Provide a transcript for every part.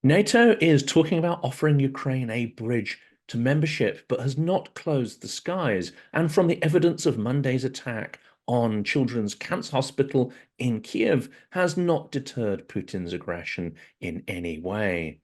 NATO is talking about offering Ukraine a bridge to membership, but has not closed the skies. And from the evidence of Monday's attack on Children's Cancer Hospital in Kiev, has not deterred Putin's aggression in any way.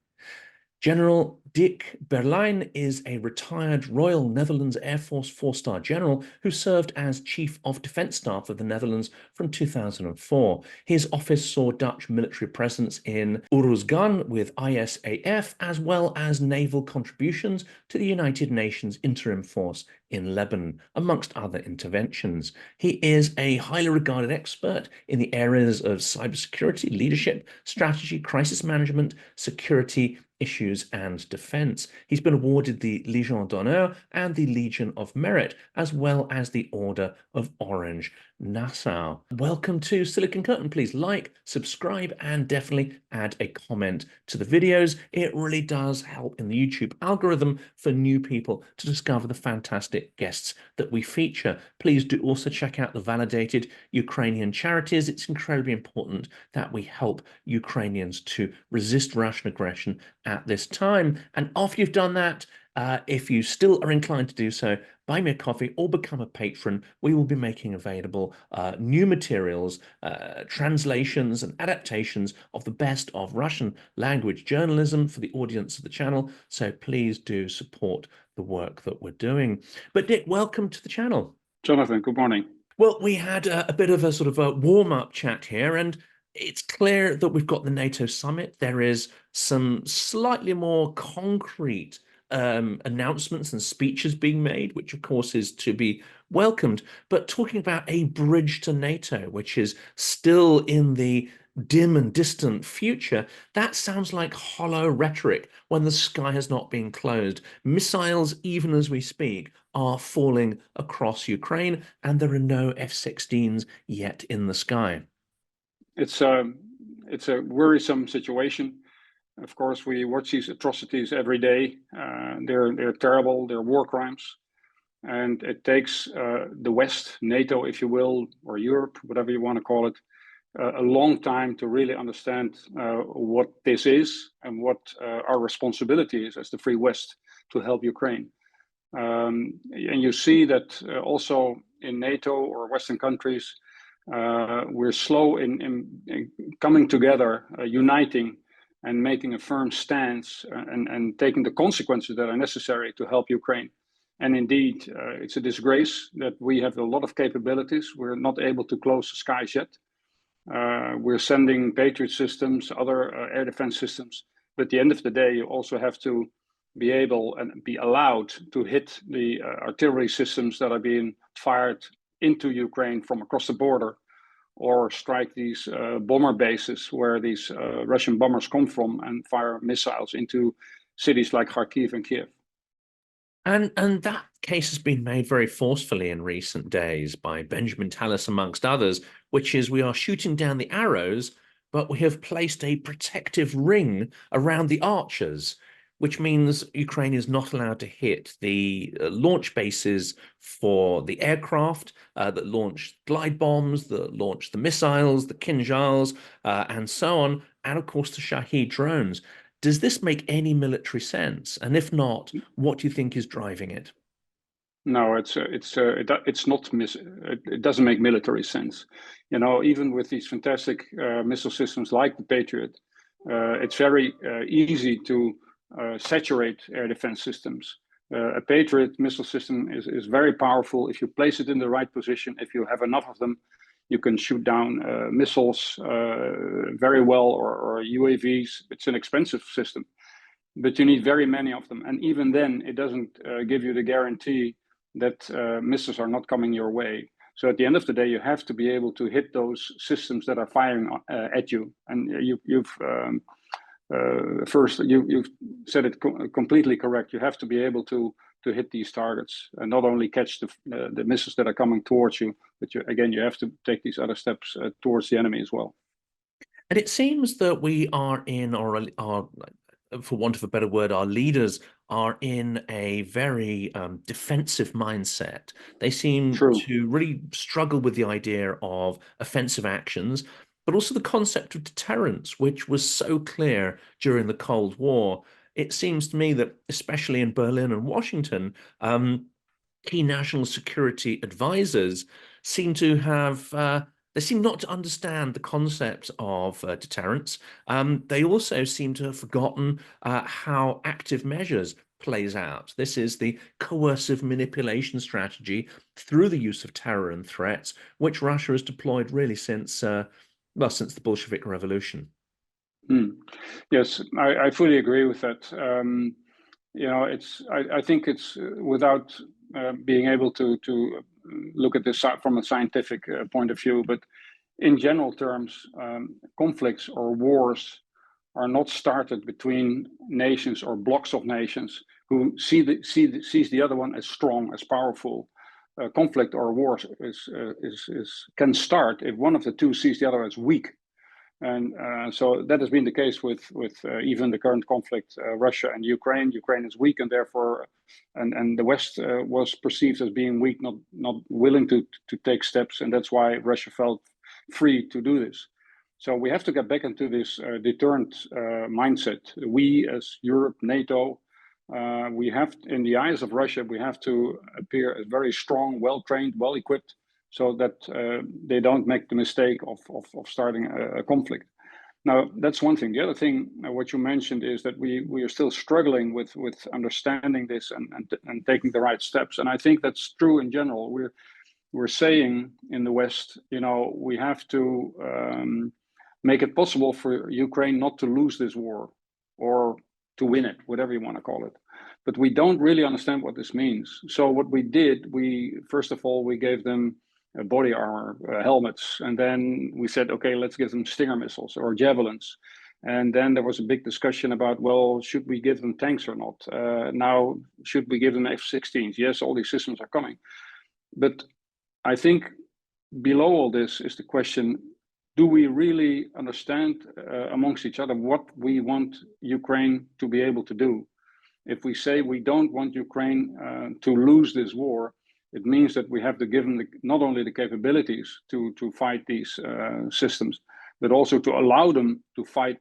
General Dick Berlijn is a retired Royal Netherlands Air Force four-star general who served as Chief of Defence Staff of the Netherlands from 2004. His office saw Dutch military presence in Uruzgan with ISAF, as well as naval contributions to the United Nations Interim Force in Lebanon, amongst other interventions. He is a highly regarded expert in the areas of cybersecurity, leadership, strategy, crisis management, security, issues and defense. He's been awarded the Légion d'honneur and the Legion of Merit, as well as the Order of Orange-Nassau. Welcome to Silicon Curtain. Please like, subscribe, and definitely add a comment to the videos. It really does help in the YouTube algorithm for new people to discover the fantastic guests that we feature. Please do also check out the validated Ukrainian charities. It's incredibly important that we help Ukrainians to resist Russian aggression at this time. And after you've done that, if you still are inclined to do so, buy me a coffee or become a patron. We will be making available new materials, translations and adaptations of the best of Russian language journalism for the audience of the channel. So please do support the work that we're doing. But Dick, welcome to the channel. Jonathan, good morning. Well, we had a bit of a sort of a warm-up chat here, and it's clear that we've got the NATO summit. There is some slightly more concrete announcements and speeches being made, which of course is to be welcomed. But talking about a bridge to NATO, which is still in the dim and distant future, that sounds like hollow rhetoric when the sky has not been closed. Missiles, even as we speak, are falling across Ukraine, and there are no F-16s yet in the sky. It's a worrisome situation. Of course, we watch these atrocities every day. They're terrible. They're war crimes, and it takes the West, NATO, if you will, or Europe, whatever you want to call it, a long time to really understand what this is and what our responsibility is as the Free West to help Ukraine. And you see that also in NATO or Western countries, we're slow in coming together, uniting, and making a firm stance and taking the consequences that are necessary to help Ukraine. And indeed, it's a disgrace that we have a lot of capabilities. We're not able to close the skies yet. We're sending Patriot systems, other air defense systems. But at the end of the day, you also have to be able and be allowed to hit the artillery systems that are being fired into Ukraine from across the border, or strike these bomber bases where these Russian bombers come from and fire missiles into cities like Kharkiv and Kiev. And that case has been made very forcefully in recent days by Benjamin Tallis, amongst others, which is we are shooting down the arrows, but we have placed a protective ring around the archers, which means Ukraine is not allowed to hit the launch bases for the aircraft that launch glide bombs, that launch the missiles, the Kinzhals, and so on, and of course the Shahed drones. Does this make any military sense? And if not, what do you think is driving it? No, it doesn't make military sense. You know, even with these fantastic missile systems like the Patriot, it's very easy to saturate air defense systems. A Patriot missile system is very powerful. If you place it in the right position, if you have enough of them, you can shoot down missiles very well, or UAVs. It's an expensive system, but you need very many of them. And even then, it doesn't give you the guarantee that missiles are not coming your way. So at the end of the day, you have to be able to hit those systems that are firing at you. And you've said it completely correct. You have to be able to hit these targets and not only catch the missiles that are coming towards you, but you have to take these other steps towards the enemy as well. And it seems that we are in, or for want of a better word, our leaders are in a very defensive mindset. They seem True. to really struggle with the idea of offensive actions. but also the concept of deterrence, which was so clear during the Cold War. It seems to me that, especially in Berlin and Washington, key national security advisors seem to have they seem not to understand the concept of deterrence. They also seem to have forgotten how active measures plays out. This is the coercive manipulation strategy through the use of terror and threats, which Russia has deployed really since well, since the Bolshevik Revolution. Yes, I fully agree with that. You know, I think it's without being able to look at this from a scientific point of view, but in general terms, conflicts or wars are not started between nations or blocks of nations who sees the other one as strong, as powerful. Conflict or war can start if one of the two sees the other as weak. And so that has been the case with even the current conflict, Russia and Ukraine. Ukraine is weak, and therefore, and the West was perceived as being weak, not willing to take steps, and that's why Russia felt free to do this. So we have to get back into this deterrent mindset. We, as Europe, NATO, we have, in the eyes of Russia, we have to appear as very strong, well-trained, well-equipped, so that they don't make the mistake of starting a conflict. Now, that's one thing. The other thing, what you mentioned, is that we are still struggling with understanding this and taking the right steps. And I think that's true in general. We're saying in the West, you know, we have to make it possible for Ukraine not to lose this war or to win it, whatever you want to call it. But we don't really understand what this means. So what we did, first of all, we gave them body armor, helmets, and then we said, okay, let's give them Stinger missiles or javelins. And then there was a big discussion about, well, should we give them tanks or not? Now, should we give them F-16s? Yes, all these systems are coming. But I think below all this is the question, do we really understand amongst each other what we want Ukraine to be able to do? If we say we don't want Ukraine to lose this war, it means that we have to give them not only the capabilities to fight these systems, but also to allow them to fight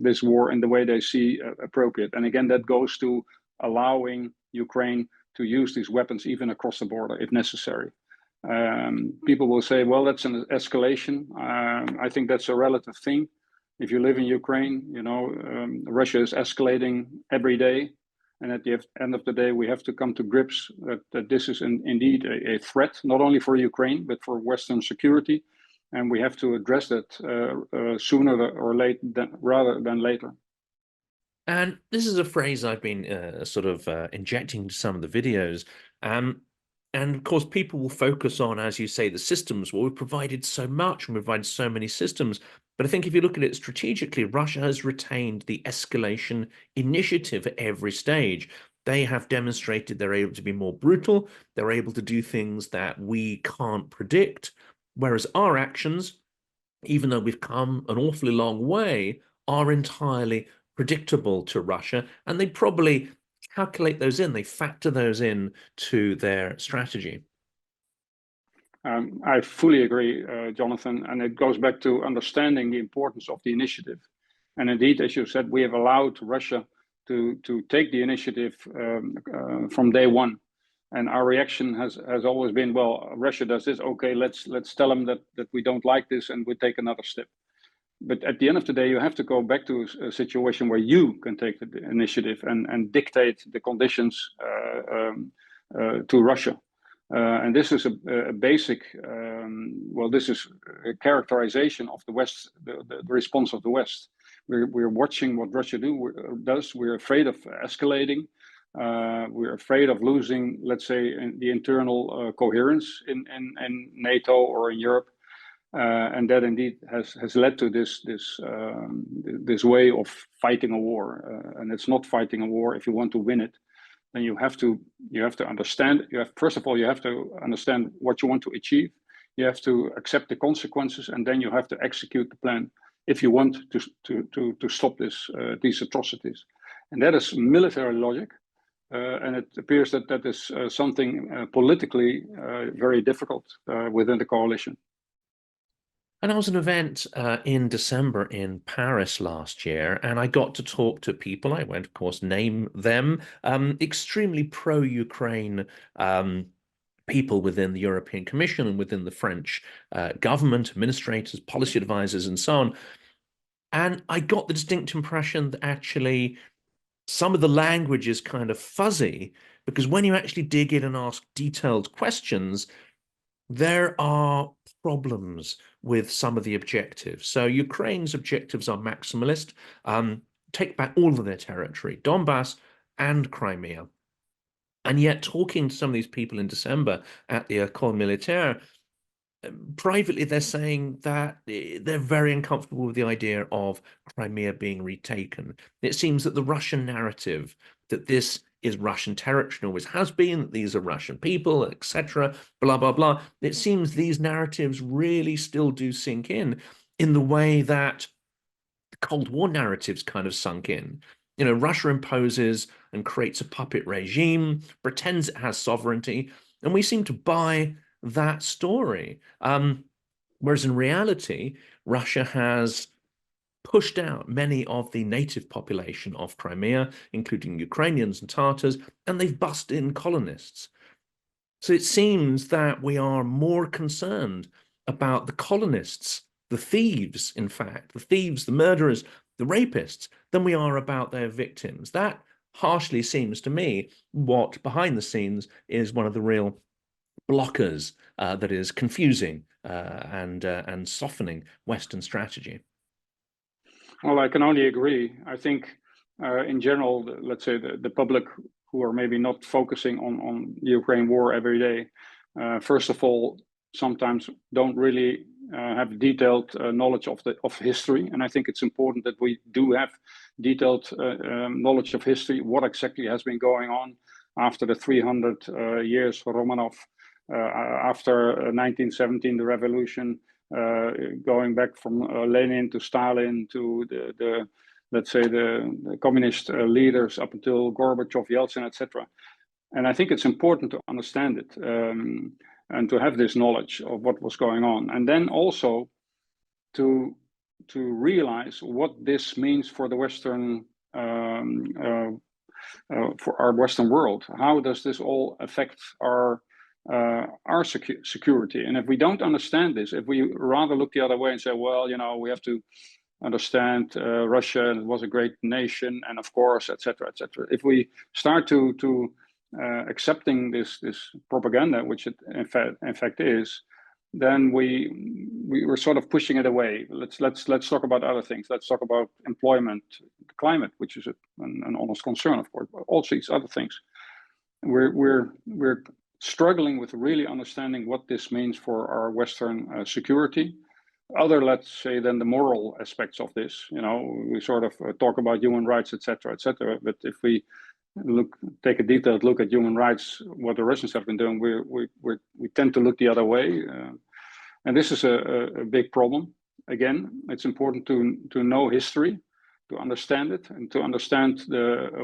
this war in the way they see appropriate. And again, that goes to allowing Ukraine to use these weapons even across the border if necessary. People will say, well, that's an escalation. I think that's a relative thing. If you live in Ukraine, you know, Russia is escalating every day. And at the end of the day, we have to come to grips that this is indeed a threat, not only for Ukraine, but for Western security. And we have to address that sooner or later rather than later. And this is a phrase I've been injecting into some of the videos. And of course, people will focus on, as you say, the systems. Well, we've provided so much and we've provided so many systems. But I think if you look at it strategically, Russia has retained the escalation initiative at every stage. They have demonstrated they're able to be more brutal. They're able to do things that we can't predict. Whereas our actions, even though we've come an awfully long way, are entirely predictable to Russia. And they probably calculate those in, they factor those in to their strategy. I fully agree, Jonathan, and it goes back to understanding the importance of the initiative. And indeed, as you said, we have allowed Russia to take the initiative from day one. And our reaction has always been, well, Russia does this, okay, let's tell them that we don't like this and we take another step. But at the end of the day, you have to go back to a situation where you can take the initiative and dictate the conditions to Russia. And this is a basic, well, this is a characterization of the West, the response of the West. We're watching what Russia does. We're afraid of escalating. We're afraid of losing, let's say, the internal coherence in NATO or in Europe. And that indeed has led to this way of fighting a war. And it's not fighting a war if you want to win it. Then you have to understand. First of all, you have to understand what you want to achieve. You have to accept the consequences, and then you have to execute the plan if you want to stop these atrocities. And that is military logic, and it appears that is something politically very difficult within the coalition. And I was at an event in December in Paris last year, and I got to talk to people. I won't, of course, name them, extremely pro-Ukraine people within the European Commission and within the French government, administrators, policy advisors, and so on. And I got the distinct impression that actually some of the language is kind of fuzzy, because when you actually dig in and ask detailed questions, there are problems with some of the objectives. So Ukraine's objectives are maximalist, take back all of their territory, Donbass and Crimea. And yet, talking to some of these people in December at the École Militaire, privately, they're saying that they're very uncomfortable with the idea of Crimea being retaken. It seems that the Russian narrative that this is Russian territory, always has been, that these are Russian people, etc., blah, blah, blah. It seems these narratives really still do sink in the way that the Cold War narratives kind of sunk in. You know, Russia imposes and creates a puppet regime, pretends it has sovereignty, and we seem to buy that story. Whereas in reality, Russia has pushed out many of the native population of Crimea, including Ukrainians and Tatars, and they've bussed in colonists. So it seems that we are more concerned about the colonists, the thieves, in fact, the thieves, the murderers, the rapists, than we are about their victims. That harshly seems to me what behind the scenes is one of the real blockers that is confusing and softening Western strategy. Well, I can only agree. I think in general, let's say the public who are maybe not focusing on the Ukraine war every day, first of all, sometimes don't really have detailed knowledge of history. And I think it's important that we do have detailed knowledge of history, what exactly has been going on after the 300 years for Romanov, after 1917, the revolution, going back from Lenin to Stalin to the let's say the communist leaders up until Gorbachev, Yeltsin, etc. And I think it's important to understand it and to have this knowledge of what was going on, and then also to realize what this means for the Western for our Western world. How does this all affect our security? And if we don't understand this, if we rather look the other way and say, well, you know, we have to understand Russia, it was a great nation, and of course, etc., etc. If we start to accepting this propaganda, which it in fact is, then we're sort of pushing it away. Let's talk about other things. Let's talk about employment, climate, which is an honest concern, of course, but also these other things. We're struggling with really understanding what this means for our Western security. Other, let's say, than the moral aspects of this. You know, we sort of talk about human rights, etc., etc. But if we take a detailed look at human rights, what the Russians have been doing, we tend to look the other way, and this is a big problem. Again, it's important to know history, to understand it, and to understand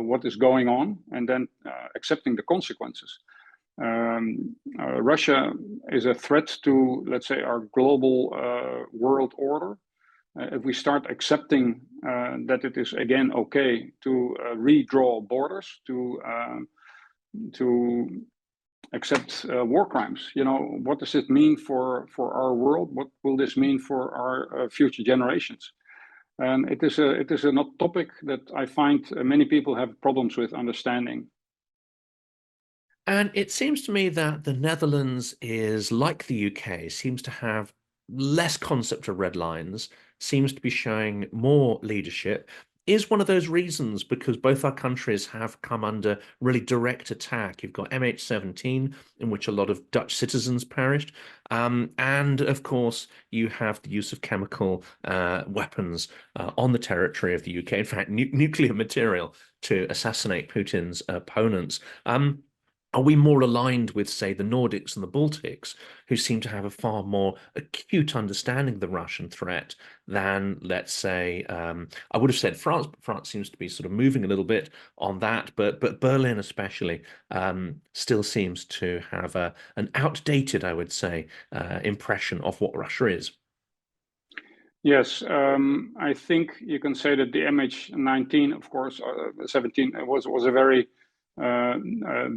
what is going on, and then accepting the consequences. Russia is a threat to, let's say, our global world order. If we start accepting that it is again okay to redraw borders, to accept war crimes, you know, what does it mean for our world? What will this mean for our future generations? And it is a topic that I find many people have problems with understanding. And it seems to me that the Netherlands is like the UK, seems to have less concept of red lines, seems to be showing more leadership. Is one of those reasons because both our countries have come under really direct attack. You've got MH17, in which a lot of Dutch citizens perished. And of course, you have the use of chemical weapons on the territory of the UK. In fact, nuclear material to assassinate Putin's opponents. Are we more aligned with, say, the Nordics and the Baltics, who seem to have a far more acute understanding of the Russian threat than, let's say, I would have said France, but France seems to be sort of moving a little bit on that, but Berlin especially still seems to have an outdated, I would say, impression of what Russia is. Yes, I think you can say that the MH19, of course, 17 was a very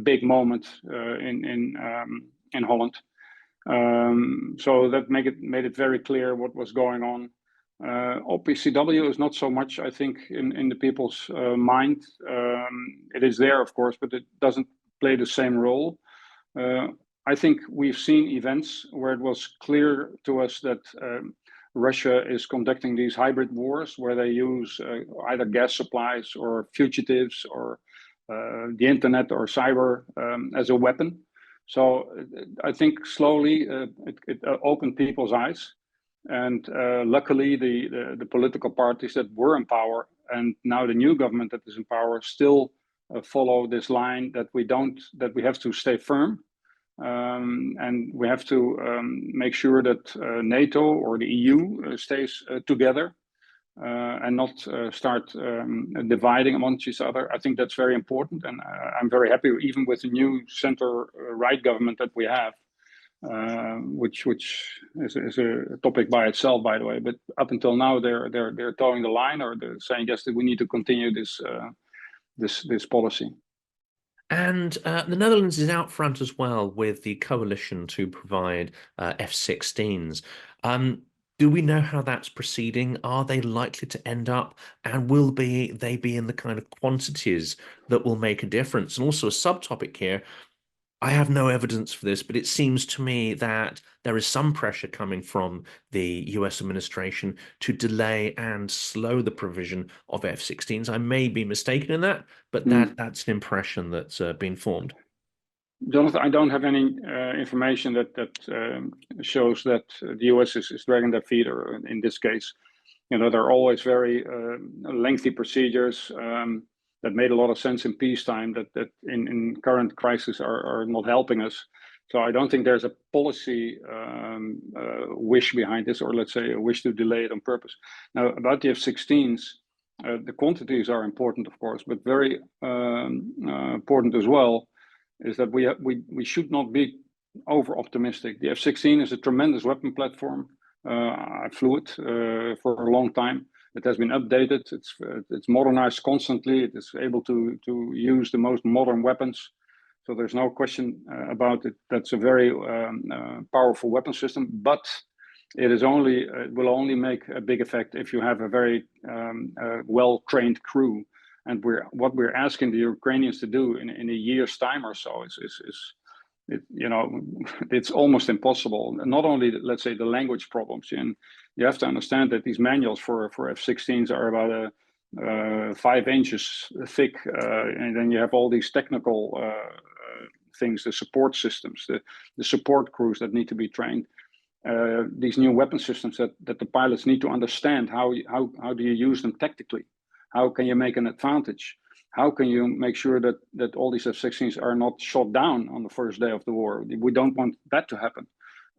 big moment in Holland. So that made it very clear what was going on. OPCW is not so much, I think, in the people's mind. It is there, of course, but it doesn't play the same role. I think we've seen events where it was clear to us that Russia is conducting these hybrid wars where they use either gas supplies or fugitives or the internet or cyber as a weapon. So I think slowly it opened people's eyes. And luckily, the political parties that were in power and now the new government that is in power still follow this line that we have to stay firm. And we have to make sure that NATO or the EU stays together and not start dividing amongst each other. I think that's very important, and I'm very happy, even with the new center-right government that we have, which is a topic by itself, by the way. But up until now, they're towing the line, or they're saying yes, that we need to continue this policy. And the Netherlands is out front as well with the coalition to provide F-16s. Do we know how that's proceeding? Are they likely to end up, and will they be in the kind of quantities that will make a difference? And also a subtopic here, I have no evidence for this, but it seems to me that there is some pressure coming from the US administration to delay and slow the provision of F-16s. I may be mistaken in that, but that's an impression that's been formed. Jonathan, I don't have any information that shows that the US is dragging their feet, or in this case, there are always very lengthy procedures that made a lot of sense in peacetime that in current crisis are not helping us. So I don't think there's a policy wish behind this, or let's say a wish to delay it on purpose. Now, about the F-16s, the quantities are important, of course, but very important as well is that we should not be over optimistic. The F-16 is a tremendous weapon platform. I flew it for a long time. It has been updated. It's modernized constantly. It is able to use the most modern weapons. So there's no question about it. That's a very powerful weapon system. But it will only make a big effect if you have a very well-trained crew. And what we're asking the Ukrainians to do in a year's time or so it's almost impossible. Not only, let's say, the language problems, and you have to understand that these manuals for F-16s are about 5 inches thick, and then you have all these technical things, the support systems, the support crews that need to be trained, these new weapon systems that the pilots need to understand. How do you use them tactically? How can you make an advantage? How can you make sure that all these F-16s are not shot down on the first day of the war? We don't want that to happen.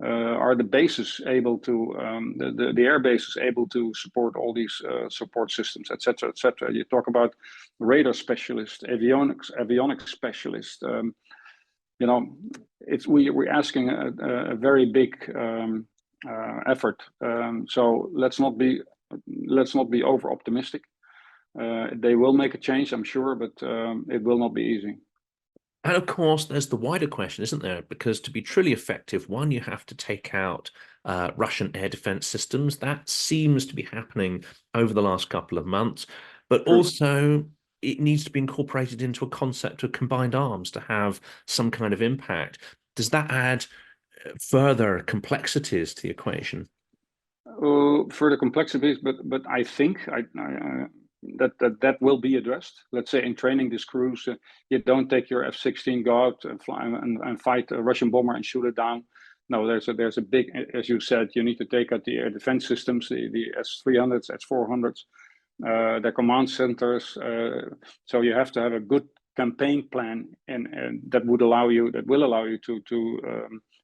Are the bases able to, the air bases able to support all these support systems, et cetera, et cetera? You talk about radar specialists, avionics specialists. We're asking a very big effort. So let's not be over optimistic. They will make a change, I'm sure, but it will not be easy. And of course, there's the wider question, isn't there? Because to be truly effective, one, you have to take out Russian air defense systems. That seems to be happening over the last couple of months. But also, it needs to be incorporated into a concept of combined arms to have some kind of impact. Does that add further complexities to the equation? Further complexities, but I think that will be addressed. Let's say in training these crews, you don't take your F-16, go out and fly and fight a Russian bomber and shoot it down. No, there's a big, as you said, you need to take out the air defense systems, the S-300s, S-400s, their command centers. So you have to have a good campaign plan, and that will allow you to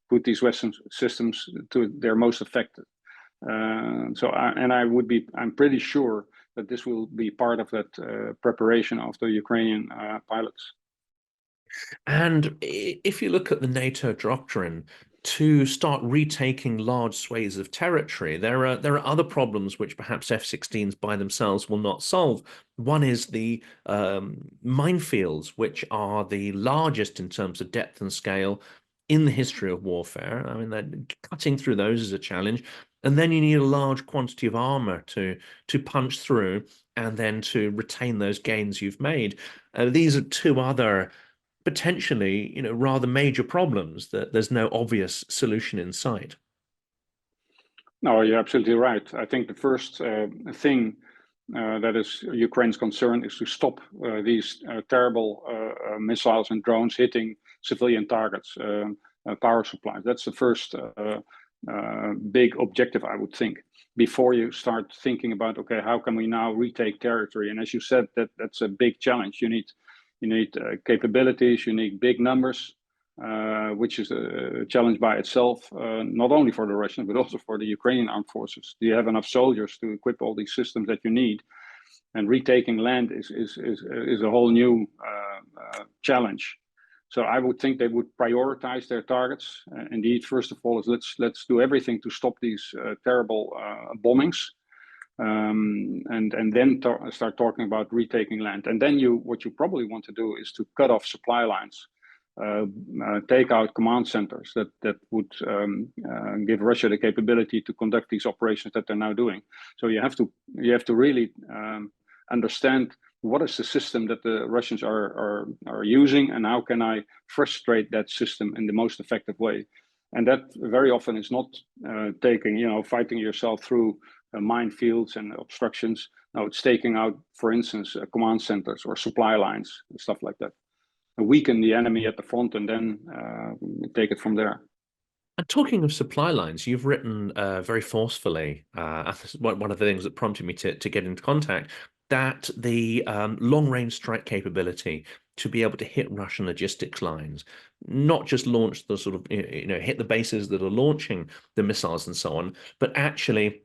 put these Western systems to their most effective. I'm pretty sure that this will be part of that preparation of the Ukrainian pilots. And if you look at the NATO doctrine, to start retaking large swathes of territory, there are other problems which perhaps F-16s by themselves will not solve. One is the minefields, which are the largest in terms of depth and scale in the history of warfare. I mean, cutting through those is a challenge. And then you need a large quantity of armor to punch through and then to retain those gains you've made. These are two other potentially, rather major problems that there's no obvious solution in sight. No, you're absolutely right. I think the first thing that is Ukraine's concern is to stop these terrible missiles and drones hitting civilian targets, power supplies. That's the first big objective, I would think, before you start thinking about, okay, how can we now retake territory? And as you said, that's a big challenge. You need capabilities, you need big numbers, which is a challenge by itself, not only for the Russians, but also for the Ukrainian armed forces. Do you have enough soldiers to equip all these systems that you need? And retaking land is a whole new challenge. So I would think they would prioritize their targets. Indeed, first of all, is let's do everything to stop these terrible bombings, and then start talking about retaking land. And then what you probably want to do is to cut off supply lines, take out command centers that would give Russia the capability to conduct these operations that they're now doing. So you have to really understand what is the system that the Russians are using, and how can I frustrate that system in the most effective way? And that very often is not fighting yourself through minefields and obstructions. No, it's taking out, for instance, command centers or supply lines and stuff like that. And weaken the enemy at the front, and then take it from there. And talking of supply lines, you've written very forcefully, one of the things that prompted me to get into contact, that the long-range strike capability to be able to hit Russian logistics lines, not just launch the sort of, hit the bases that are launching the missiles and so on, but actually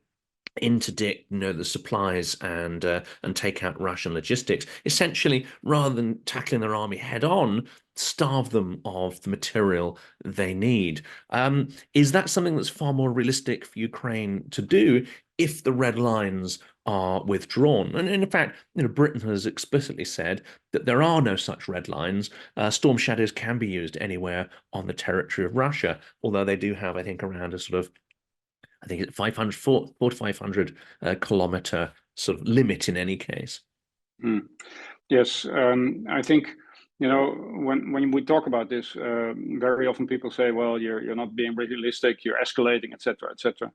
interdict, the supplies and take out Russian logistics. Essentially, rather than tackling their army head on, starve them of the material they need. Is that something that's far more realistic for Ukraine to do if the red lines are withdrawn? And in fact, Britain has explicitly said that there are no such red lines. Storm Shadows can be used anywhere on the territory of Russia, although they do have, I think, around a sort of, I think it's 4 to 500 kilometer sort of limit in any case. Yes, I think, when we talk about this, very often people say, well, you're not being realistic, you're escalating, etc., etc.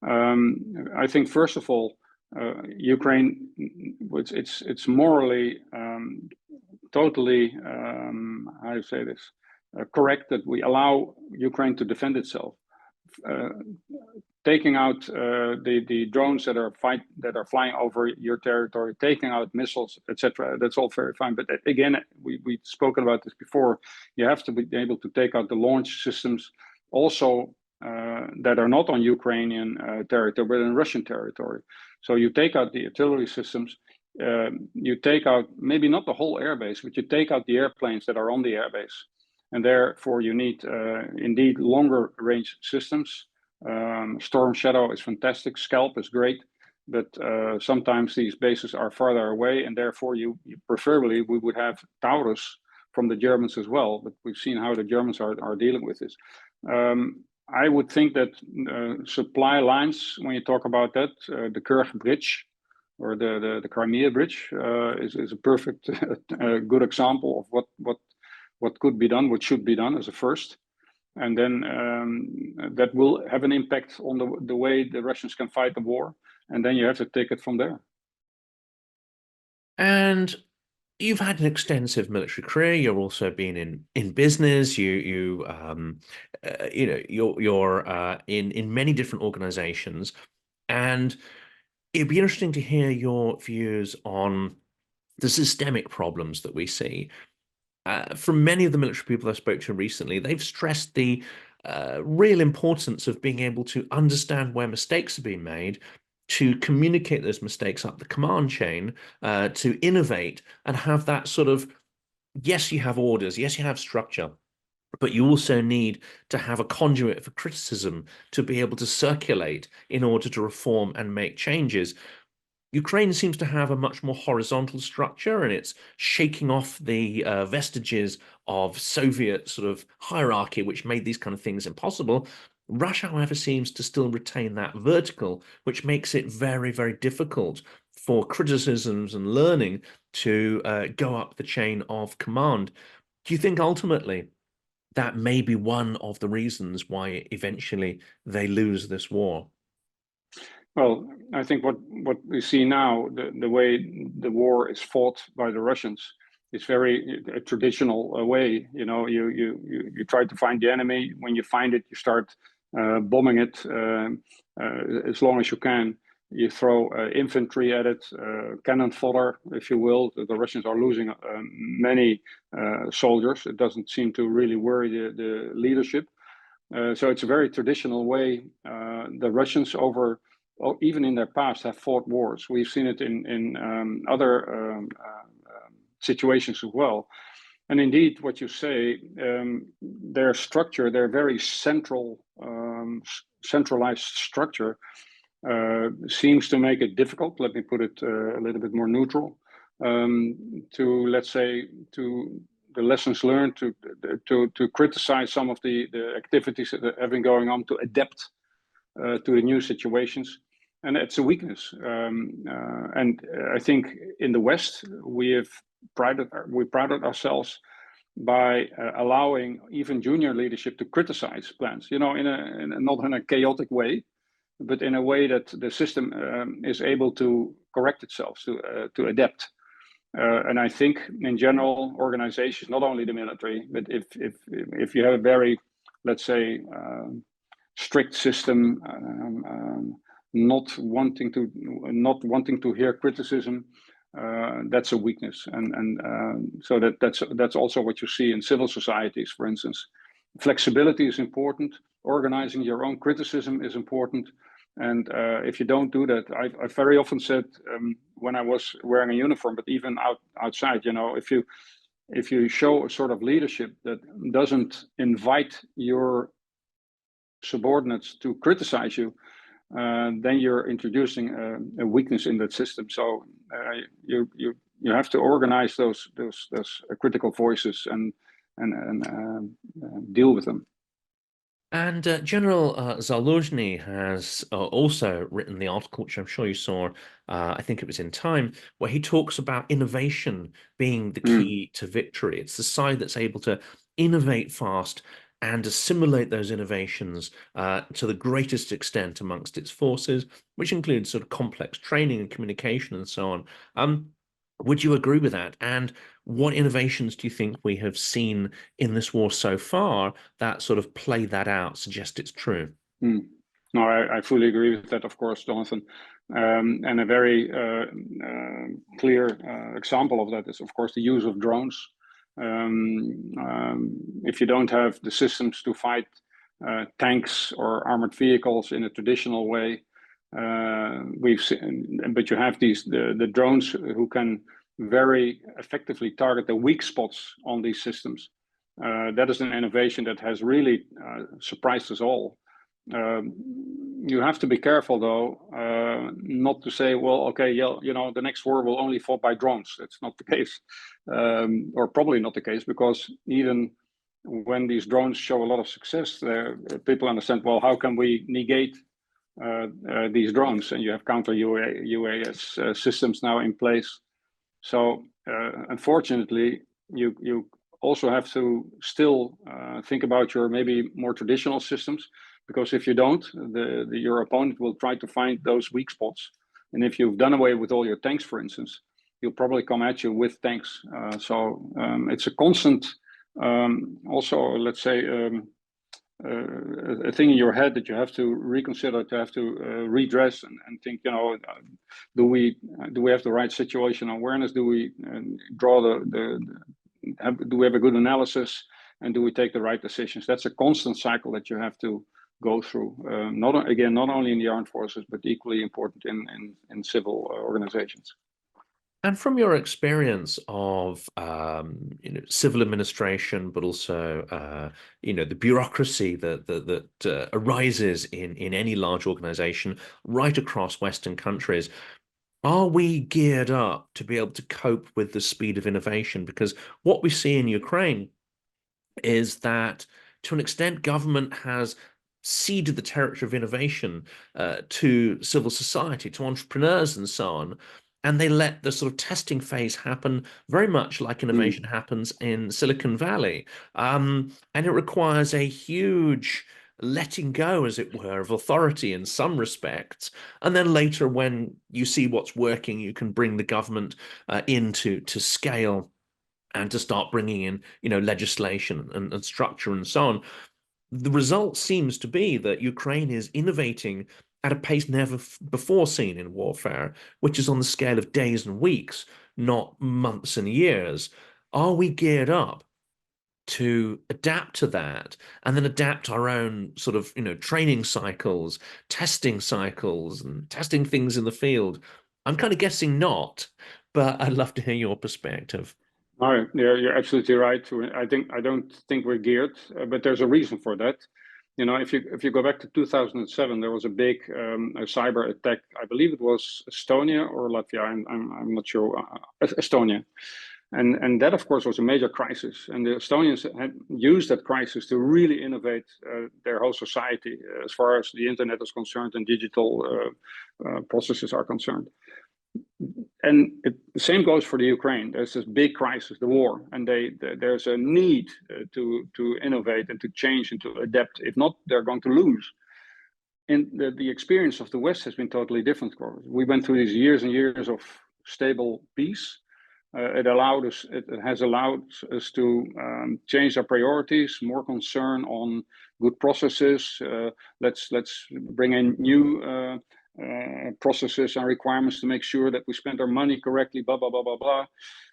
I think, first of all, Ukraine, it's morally totally, how do you say this, correct that we allow Ukraine to defend itself. Taking out the drones that are flying over your territory, taking out missiles, etc. That's all very fine. But again, we've spoken about this before. You have to be able to take out the launch systems, also that are not on Ukrainian territory, but in Russian territory. So you take out the artillery systems. You take out maybe not the whole airbase, but you take out the airplanes that are on the airbase, and therefore you need indeed longer range systems. Storm Shadow is fantastic, Scalp is great, but sometimes these bases are farther away, and therefore you preferably we would have Taurus from the Germans as well, but we've seen how the Germans are dealing with this. I would think that supply lines, when you talk about that, the Kharkiv Bridge or the Crimea Bridge is a perfect good example of what could be done, what should be done as a first. And then that will have an impact on the way the Russians can fight the war. And then you have to take it from there. And you've had an extensive military career. You've also been in business. You're in many different organizations. And it'd be interesting to hear your views on the systemic problems that we see. From many of the military people I spoke to recently, they've stressed the real importance of being able to understand where mistakes have been made, to communicate those mistakes up the command chain, to innovate and have that sort of, yes, you have orders, yes, you have structure, but you also need to have a conduit for criticism to be able to circulate in order to reform and make changes. Ukraine seems to have a much more horizontal structure, and it's shaking off the vestiges of Soviet sort of hierarchy, which made these kind of things impossible. Russia, however, seems to still retain that vertical, which makes it very, very difficult for criticisms and learning to go up the chain of command. Do you think ultimately that may be one of the reasons why eventually they lose this war? Well, I think what we see now, the way the war is fought by the Russians, is very a traditional way. You know, you try to find the enemy. When you find it, you start bombing it as long as you can. You throw infantry at it, cannon fodder, if you will. The Russians are losing many soldiers. It doesn't seem to really worry the leadership. So it's a very traditional way. The Russians even in their past have fought wars. We've seen it in other situations as well. And indeed, what you say, their structure, their very centralized structure, seems to make it difficult. Let me put it a little bit more neutral. To, let's say, to the lessons learned, to criticize some of the activities that have been going on, to adapt to the new situations. And it's a weakness. And I think in the West, we prided ourselves by allowing even junior leadership to criticize plans, you know, not in a chaotic way, but in a way that the system is able to correct itself, to adapt. And I think in general, organizations, not only the military, but if you have a very, let's say, strict system, not wanting to hear criticism, that's a weakness, and so that's also what you see in civil societies. For instance, flexibility is important. Organizing your own criticism is important. And if you don't do that, I very often said when I was wearing a uniform, but even outside, you know, if you show a sort of leadership that doesn't invite your subordinates to criticize you, then you're introducing a weakness in that system. So you have to organize those critical voices and deal with them. And General Zaluzhny has also written the article, which I'm sure you saw, I think it was in Time, where he talks about innovation being the key to victory. It's the side that's able to innovate fast and assimilate those innovations to the greatest extent amongst its forces, which includes sort of complex training and communication and so on. Would you agree with that? And what innovations do you think we have seen in this war so far that sort of play that out, suggest it's true? No, I fully agree with that, of course, Jonathan. And a very clear example of that is, of course, the use of drones. If you don't have the systems to fight tanks or armored vehicles in a traditional way, we've seen, but you have the drones who can very effectively target the weak spots on these systems. That is an innovation that has really surprised us all. You have to be careful, though, not to say, well, okay, you know, the next war will only fought by drones. That's not the case, or probably not the case, because even when these drones show a lot of success, people understand, well, how can we negate these drones? And you have counter UAS systems now in place. So unfortunately, you also have to still think about your maybe more traditional systems, because if you don't, your opponent will try to find those weak spots. And if you've done away with all your tanks, for instance, he'll probably come at you with tanks. So it's a constant, also, let's say, a thing in your head that you have to reconsider, to have to redress and think, you know, do we have the right situation awareness? Do we draw do we have a good analysis, and do we take the right decisions? That's a constant cycle that you have to go through. Not only in the armed forces, but equally important in civil organizations. And from your experience of civil administration, but also the bureaucracy that arises in any large organization right across Western countries, are we geared up to be able to cope with the speed of innovation? Because what we see in Ukraine is that, to an extent, government has ceded the territory of innovation to civil society, to entrepreneurs and so on. And they let the sort of testing phase happen very much like innovation happens in Silicon Valley. And it requires a huge letting go, as it were, of authority in some respects. And then later, when you see what's working, you can bring the government into to scale and to start bringing in, legislation and structure and so on. The result seems to be that Ukraine is innovating at a pace never before seen in warfare, which is on the scale of days and weeks, not months and years. Are we geared up to adapt to that and then adapt our own sort of, training cycles, and testing things in the field? I'm kind of guessing not, but I'd love to hear your perspective. No, you're absolutely right. I don't think we're geared, but there's a reason for that. If you go back to 2007, there was a big a cyber attack. I believe it was Estonia or Latvia. I'm not sure. Estonia, and that of course was a major crisis. And the Estonians had used that crisis to really innovate their whole society as far as the internet is concerned and digital processes are concerned. And the same goes for the Ukraine. There's this big crisis, the war, and there's a need to innovate and to change and to adapt. If not, they're going to lose. And the experience of the West has been totally different. We went through these years and years of stable peace. It has allowed us to change our priorities, more concern on good processes. Let's bring in new processes and requirements to make sure that we spend our money correctly, blah, blah, blah, blah, blah.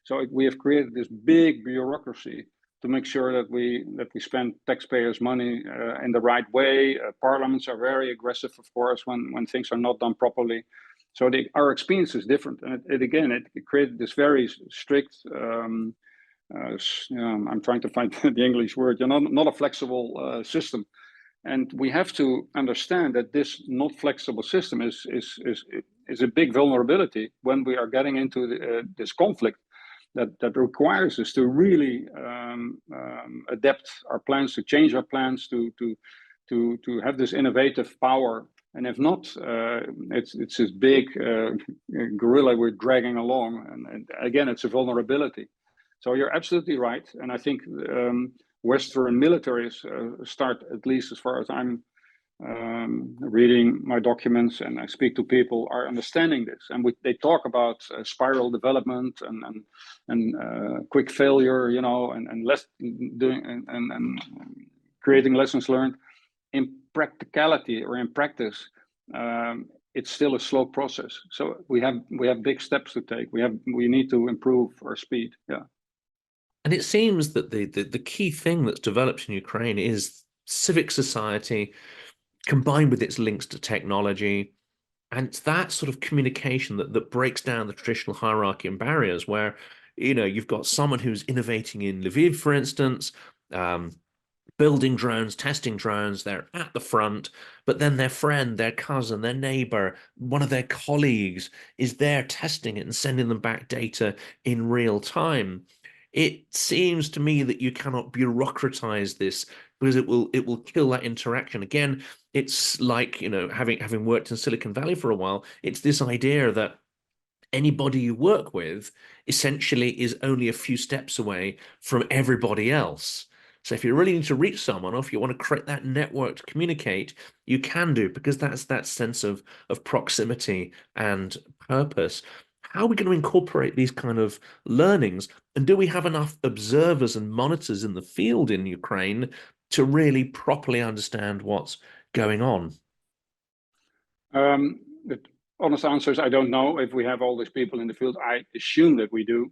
So we have created this big bureaucracy to make sure that we spend taxpayers' money in the right way. Parliaments are very aggressive, of course, when things are not done properly. So our experience is different. And it created this very strict, I'm trying to find the English word, not a flexible system. And we have to understand that this not flexible system is a big vulnerability when we are getting into this conflict that requires us to really adapt our plans, to change our plans, to have this innovative power. And if not, it's this big gorilla we're dragging along. And again, it's a vulnerability. So you're absolutely right. And I think Western militaries start, at least as far as I'm reading my documents and I speak to people, are understanding this. And they talk about spiral development and quick failure, and less doing and creating lessons learned. In practicality or in practice, it's still a slow process. So we have big steps to take. We need to improve our speed. Yeah. And it seems that the key thing that's developed in Ukraine is civic society combined with its links to technology. And it's that sort of communication that breaks down the traditional hierarchy and barriers where, you've got someone who's innovating in Lviv, for instance, building drones, testing drones, they're at the front, but then their friend, their cousin, their neighbor, one of their colleagues is there testing it and sending them back data in real time. It seems to me that you cannot bureaucratize this because it will kill that interaction. Again, it's like, having worked in Silicon Valley for a while, it's this idea that anybody you work with essentially is only a few steps away from everybody else. So if you really need to reach someone, or if you want to create that network to communicate, you can do, because that's that sense of proximity and purpose. How are we going to incorporate these kind of learnings? And do we have enough observers and monitors in the field in Ukraine to really properly understand what's going on? The honest answer is I don't know if we have all these people in the field. I assume that we do.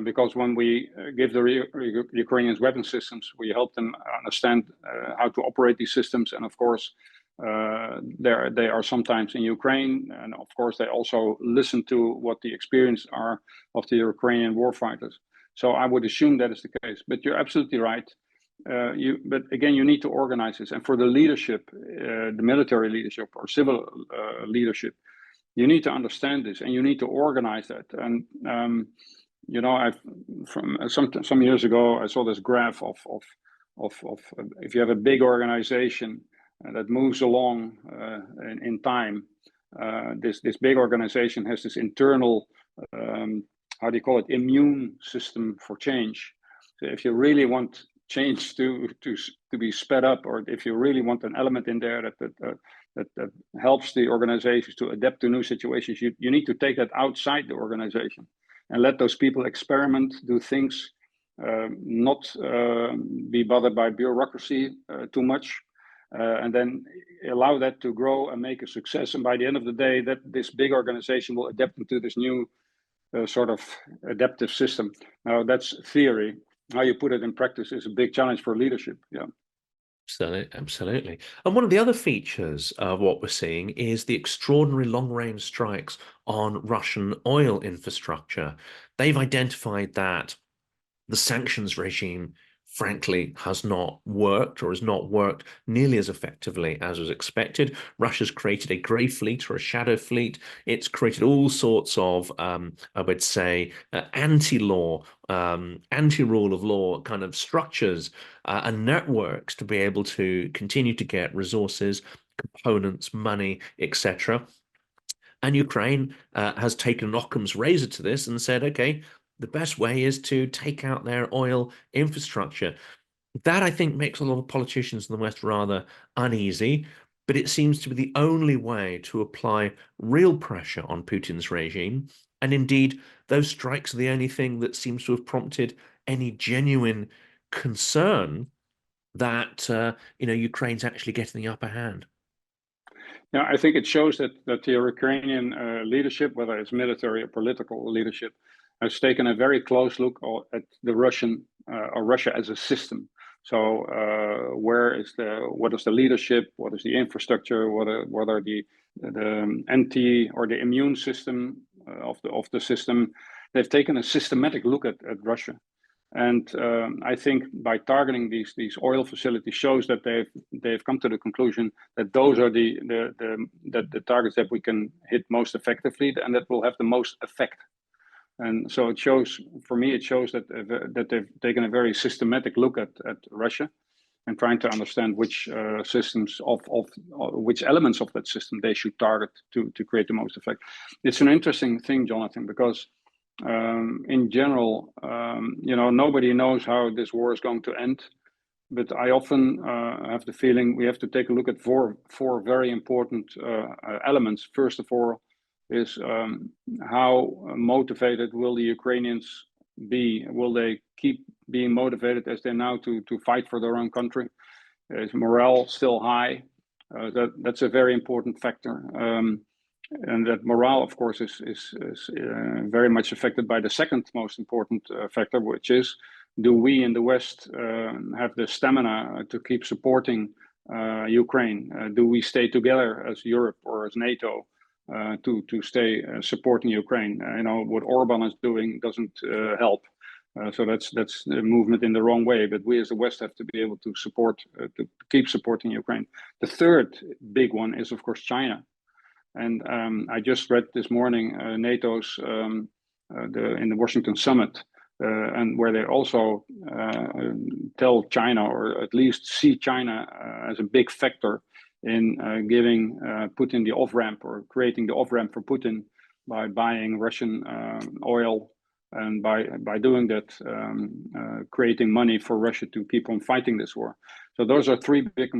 Because when we give the Ukrainians weapon systems, we help them understand how to operate these systems. And of course, They are sometimes in Ukraine, and of course they also listen to what the experience are of the Ukrainian warfighters. So I would assume that is the case. But you're absolutely right. But again, you need to organize this, and for the leadership, the military leadership or civil leadership, you need to understand this, and you need to organize that. And you know, from some years ago, I saw this graph of if you have a big organization that moves along in time, this big organization has this internal how do you call it, immune system for change. So if you really want change to be sped up, or if you really want an element in there that helps the organizations to adapt to new situations, you need to take that outside the organization and let those people experiment, do things, not be bothered by bureaucracy too much, and then allow that to grow and make a success. And by the end of the day, that this big organization will adapt into this new sort of adaptive system. Now that's theory. How you put it in practice is a big challenge for leadership. Yeah. Absolutely. And one of the other features of what we're seeing is the extraordinary long-range strikes on Russian oil infrastructure. They've identified that the sanctions regime, frankly, has not worked, or has not worked nearly as effectively as was expected. Russia's created a grey fleet or a shadow fleet. It's created all sorts of, I would say, anti-law, anti-rule of law kind of structures and networks to be able to continue to get resources, components, money, etc. And Ukraine has taken an Occam's razor to this and said, okay, the best way is to take out their oil infrastructure. That, I think, makes a lot of politicians in the West rather uneasy, but it seems to be the only way to apply real pressure on Putin's regime. And indeed, those strikes are the only thing that seems to have prompted any genuine concern that Ukraine's actually getting the upper hand. Yeah, I think it shows that the Ukrainian leadership, whether it's military or political leadership, has taken a very close look at the Russian or Russia as a system. So what is the leadership? What is the infrastructure? What are the anti or the immune system of the system? They've taken a systematic look at Russia. And I think by targeting these oil facilities shows that they've come to the conclusion that those are the targets that we can hit most effectively and that will have the most effect. And so it shows, for me, it shows that they've taken a very systematic look at Russia and trying to understand which systems of which elements of that system they should target to create the most effect. It's an interesting thing, Jonathan, because in general, nobody knows how this war is going to end. But I often have the feeling we have to take a look at four very important elements. First of all, is how motivated will the Ukrainians be? Will they keep being motivated as they now to fight for their own country? Is morale still high? That's a very important factor. And that morale, of course, is very much affected by the second most important factor, which is, do we in the West have the stamina to keep supporting Ukraine? Do we stay together as Europe or as NATO to stay supporting Ukraine? What Orban is doing doesn't help. So that's a movement in the wrong way. But we as the West have to be able to support, to keep supporting Ukraine. The third big one is, of course, China. And I just read this morning NATO's in the Washington Summit, and where they also tell China, or at least see China as a big factor in giving Putin the off-ramp, or creating the off-ramp for Putin by buying Russian oil, and by doing that, creating money for Russia to keep on fighting this war. So those are three big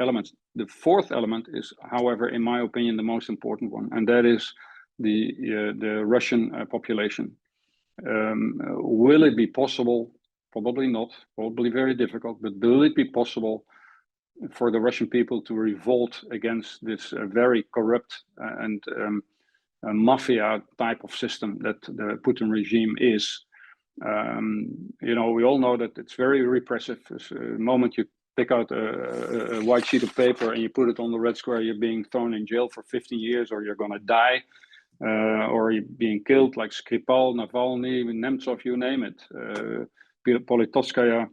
elements. The fourth element is, however, in my opinion, the most important one, and that is the Russian population. Will it be possible? Probably not. Probably very difficult. But will it be possible for the Russian people to revolt against this very corrupt and mafia type of system that the Putin regime is? We all know that it's very repressive. The moment you pick out a white sheet of paper and you put it on the red square, you're being thrown in jail for 15 years, or you're going to die, or you're being killed, like Skripal, Navalny, Nemtsov, you name it, Politkovskaya.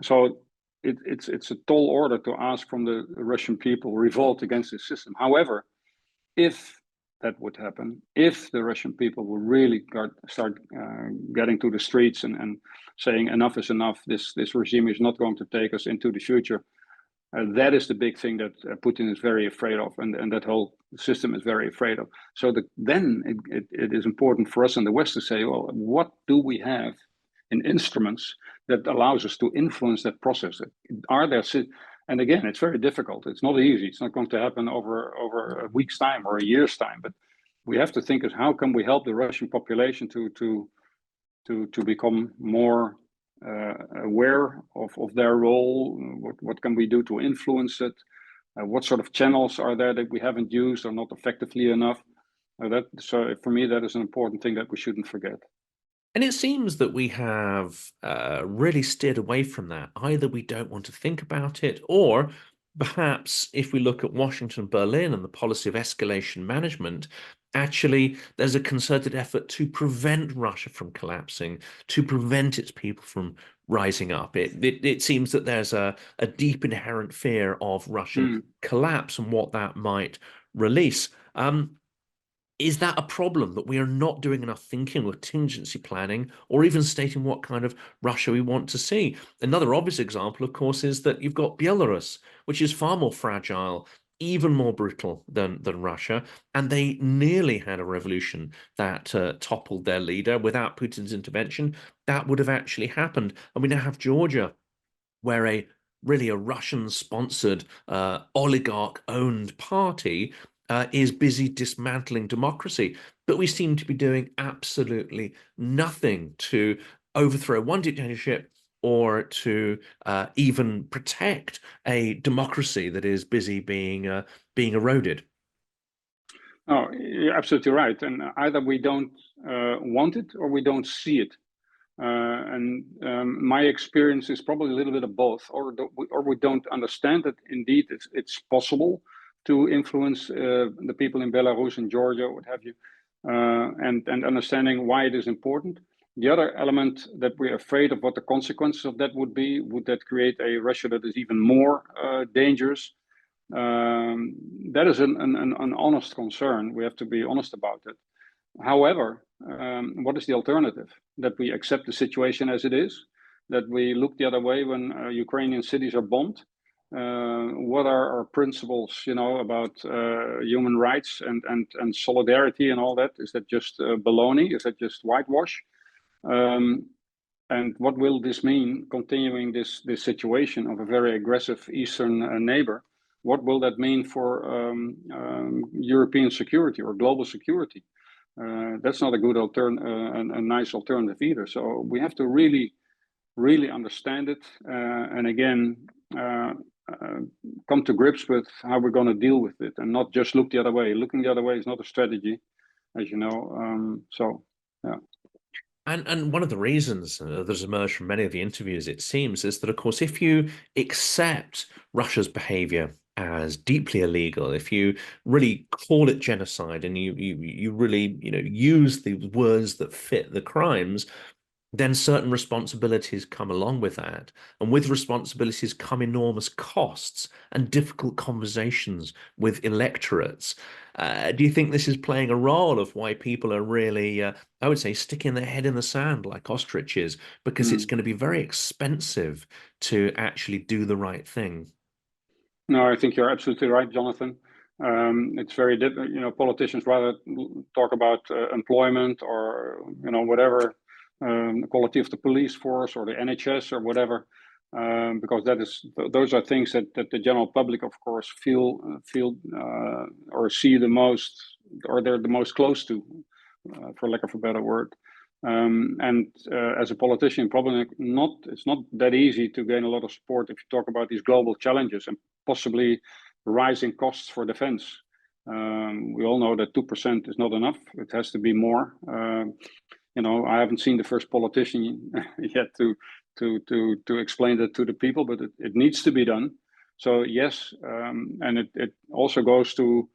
So it's a tall order to ask from the Russian people revolt against the system. However, if that would happen, if the Russian people will really start getting to the streets and saying enough is enough, this regime is not going to take us into the future, that is the big thing that Putin is very afraid of, and that whole system is very afraid of. So then it is important for us in the West to say, well, what do we have in instruments that allows us to influence that process? Are there, and again, it's very difficult. It's not easy. It's not going to happen over a week's time or a year's time. But we have to think of how can we help the Russian population to become more aware of their role. What can we do to influence it? What sort of channels are there that we haven't used or not effectively enough? So for me, that is an important thing that we shouldn't forget. And it seems that we have really steered away from that. Either we don't want to think about it, or perhaps if we look at Washington, Berlin, and the policy of escalation management, actually there's a concerted effort to prevent Russia from collapsing, to prevent its people from rising up. It seems that there's a deep inherent fear of Russian collapse and what that might release. Is that a problem, that we are not doing enough thinking or contingency planning, or even stating what kind of Russia we want to see? Another obvious example, of course, is that you've got Belarus, which is far more fragile, even more brutal than Russia, and they nearly had a revolution that toppled their leader. Without Putin's intervention, that would have actually happened. And we now have Georgia, where really a Russian-sponsored oligarch-owned party is busy dismantling democracy. But we seem to be doing absolutely nothing to overthrow one dictatorship or to even protect a democracy that is busy being eroded. Oh, you're absolutely right. And either we don't want it or we don't see it. My experience is probably a little bit of both, or we don't understand that indeed it's possible to influence the people in Belarus and Georgia, what have you, and understanding why it is important. The other element that we're afraid of what the consequences of that would be, would that create a Russia that is even more dangerous? That is an honest concern. We have to be honest about it. However, what is the alternative? That we accept the situation as it is, that we look the other way when Ukrainian cities are bombed. What are our principles, about human rights and solidarity and all that? Is that just baloney? Is that just whitewash? And what will this mean, continuing this situation of a very aggressive Eastern neighbor? What will that mean for European security or global security? That's not a good a nice alternative either. So we have to really, really understand it, and again, come to grips with how we're going to deal with it, and not just look the other way. Looking the other way is not a strategy, as you know. So, yeah. And one of the reasons that has emerged from many of the interviews, it seems, is that, of course, if you accept Russia's behavior as deeply illegal, if you really call it genocide and you really use the words that fit the crimes, then certain responsibilities come along with that. And with responsibilities come enormous costs and difficult conversations with electorates. Do you think this is playing a role of why people are really, I would say, sticking their head in the sand like ostriches, because it's going to be very expensive to actually do the right thing? No, I think you're absolutely right, Jonathan. It's very different. Politicians rather talk about employment or whatever, the quality of the police force or the NHS or whatever, because those are things that the general public, of course, feel or see the most, or they're the most close to, for lack of a better word. As a politician, probably it's not that easy to gain a lot of support if you talk about these global challenges and possibly rising costs for defense. We all know that 2% is not enough. It has to be more. I haven't seen the first politician yet to explain that to the people, but it needs to be done. So yes, and it also goes to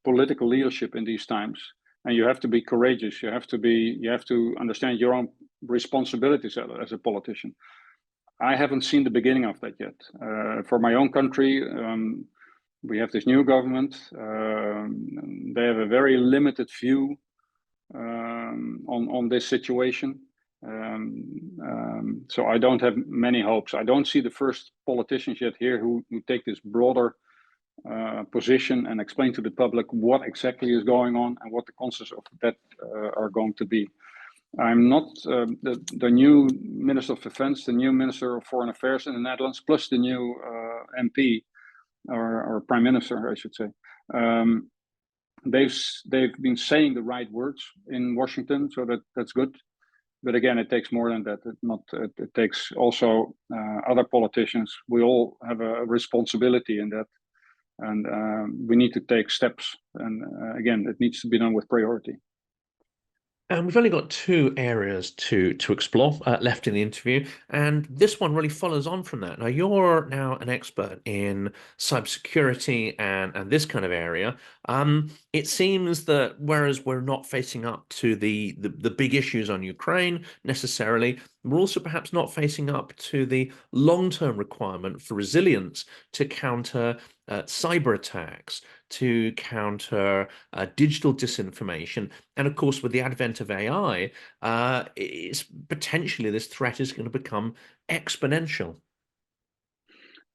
political leadership in these times, and you have to be courageous. You have to understand your own responsibilities as a politician. I haven't seen the beginning of that yet. For my own country, we have this new government. They have a very limited view on this situation. So I don't have many hopes. I don't see the first politicians yet here who take this broader position and explain to the public what exactly is going on and what the consequences of that are going to be. I'm not the new Minister of Defense, the new Minister of Foreign Affairs in the Netherlands, plus the new MP or Prime Minister, I should say. They've been saying the right words in Washington, so that's good. But again, it takes more than that. It takes also other politicians. We all have a responsibility in that, and we need to take steps. And again, it needs to be done with priority. And we've only got two areas to explore left in the interview, and this one really follows on from that. Now, you're now an expert in cybersecurity and this kind of area. It seems that whereas we're not facing up to the big issues on Ukraine necessarily, we're also perhaps not facing up to the long-term requirement for resilience to counter cyber attacks, to counter digital disinformation. And of course, with the advent of AI, potentially this threat is going to become exponential.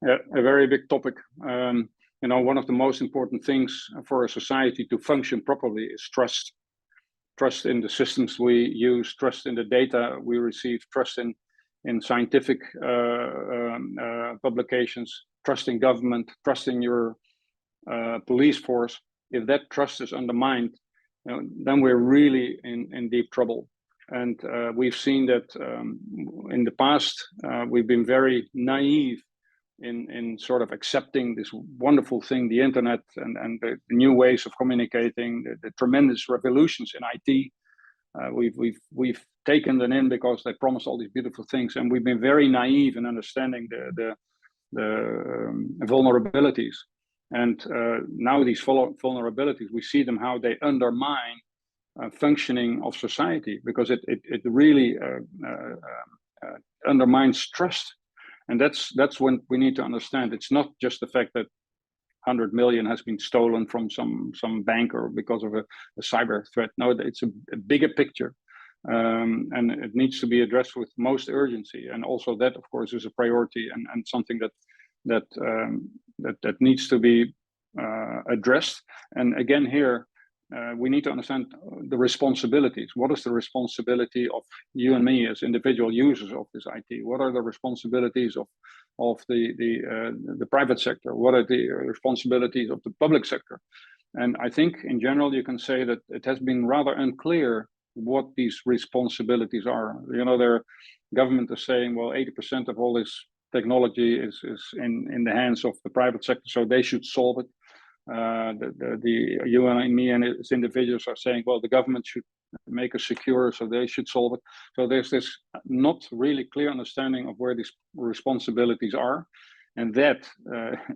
Yeah, a very big topic. One of the most important things for a society to function properly is trust. Trust in the systems we use, trust in the data we receive, trust in scientific publications, trust in government, trust in your police force. If that trust is undermined, then we're really in deep trouble. And we've seen that in the past, we've been very naive in sort of accepting this wonderful thing, the internet, and the new ways of communicating, the tremendous revolutions in IT. We've taken them in because they promise all these beautiful things, and we've been very naive in understanding the vulnerabilities. And now these vulnerabilities, we see them how they undermine functioning of society, because it really undermines trust. And that's when we need to understand it's not just the fact that 100 million has been stolen from some bank or because of a cyber threat. No, it's a bigger picture, and it needs to be addressed with most urgency. And also that, of course, is a priority and something that needs to be addressed. And again, here we need to understand the responsibilities. What is the responsibility of you and me as individual users of this IT? What are the responsibilities of the private sector? What are the responsibilities of the public sector? And I think in general, you can say that it has been rather unclear what these responsibilities are. Their government is saying, well, 80% of all this technology is in the hands of the private sector, so they should solve it. You and me and as individuals are saying, well, the government should make us secure, so they should solve it. So there's this not really clear understanding of where these responsibilities are, and that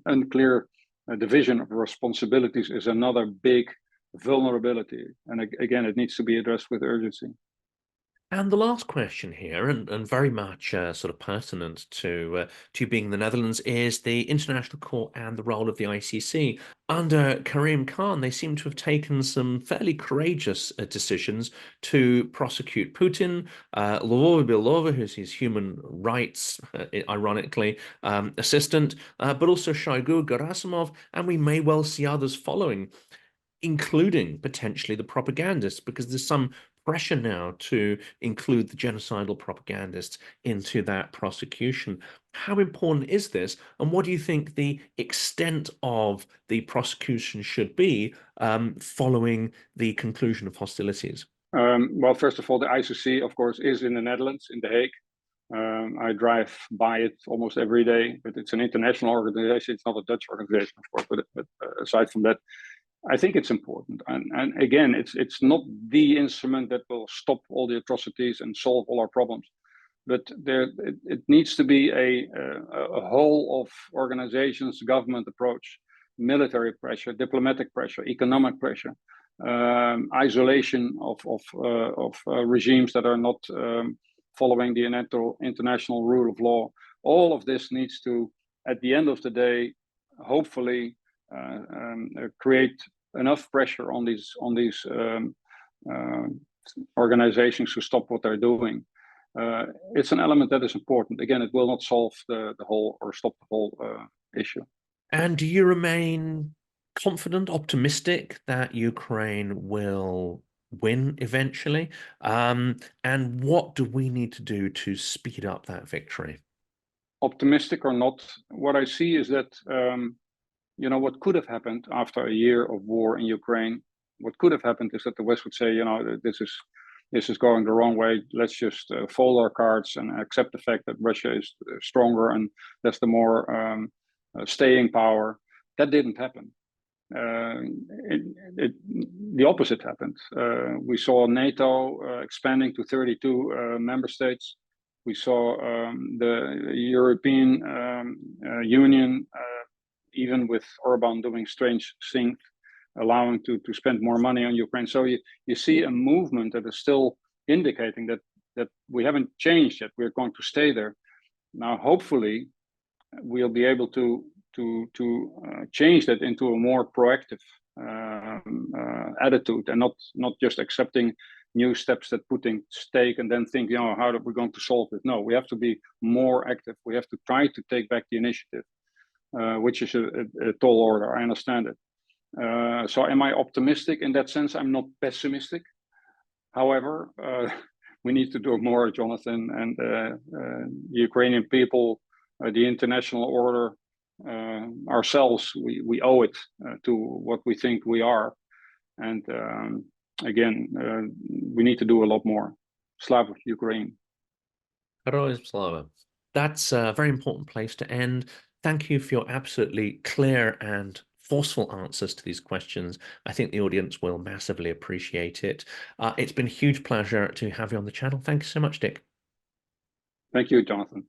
unclear division of responsibilities is another big vulnerability. And again, it needs to be addressed with urgency. And the last question here, and very much sort of pertinent to being the Netherlands, is the International Court and the role of the ICC. Under Karim Khan, they seem to have taken some fairly courageous decisions to prosecute Putin, Lvova Belova, who's his human rights, ironically, assistant, but also Shoigu, Gerasimov, and we may well see others following, including potentially the propagandists, because there's some pressure now to include the genocidal propagandists into that prosecution. How important is this, and what do you think the extent of the prosecution should be following the conclusion of hostilities? Well, first of all, the ICC, of course, is in the Netherlands, in The Hague. I drive by it almost every day, but it's an international organization. It's not a Dutch organization, of course, but aside from that, I think it's important, and again, it's not the instrument that will stop all the atrocities and solve all our problems, but it needs to be a whole of organizations, government approach, military pressure, diplomatic pressure, economic pressure, isolation of regimes that are not following the international rule of law. All of this needs to, at the end of the day, hopefully create enough pressure on these organizations to stop what they're doing. It's an element that is important. Again, it will not solve the whole or stop the whole issue. And do you remain confident, optimistic that Ukraine will win eventually? And what do we need to do to speed up that victory? Optimistic or not, what I see is that you know, what could have happened after a year of war in Ukraine, what could have happened is that the West would say, you know, this is going the wrong way. Let's just fold our cards and accept the fact that Russia is stronger and that's the more staying power. That didn't happen. The opposite happened. We saw NATO expanding to 32 member states. We saw the European Union, even with Orban doing strange things, allowing to spend more money on Ukraine. So you see a movement that is still indicating that we haven't changed yet. We're going to stay there. Now, hopefully, we'll be able to change that into a more proactive attitude, and not just accepting new steps that Putin take and then think, you know, how are we going to solve it? No, we have to be more active. We have to try to take back the initiative, which is a tall order. I understand it. So am I optimistic in that sense? I'm not pessimistic. However, we need to do more, Jonathan, and the Ukrainian people, the international order, ourselves, we owe it to what we think we are. And again, we need to do a lot more. Slava Ukraine. Heroes Slava. That's a very important place to end. Thank you for your absolutely clear and forceful answers to these questions. I think the audience will massively appreciate it. It's been a huge pleasure to have you on the channel. Thank you so much, Dick. Thank you, Jonathan.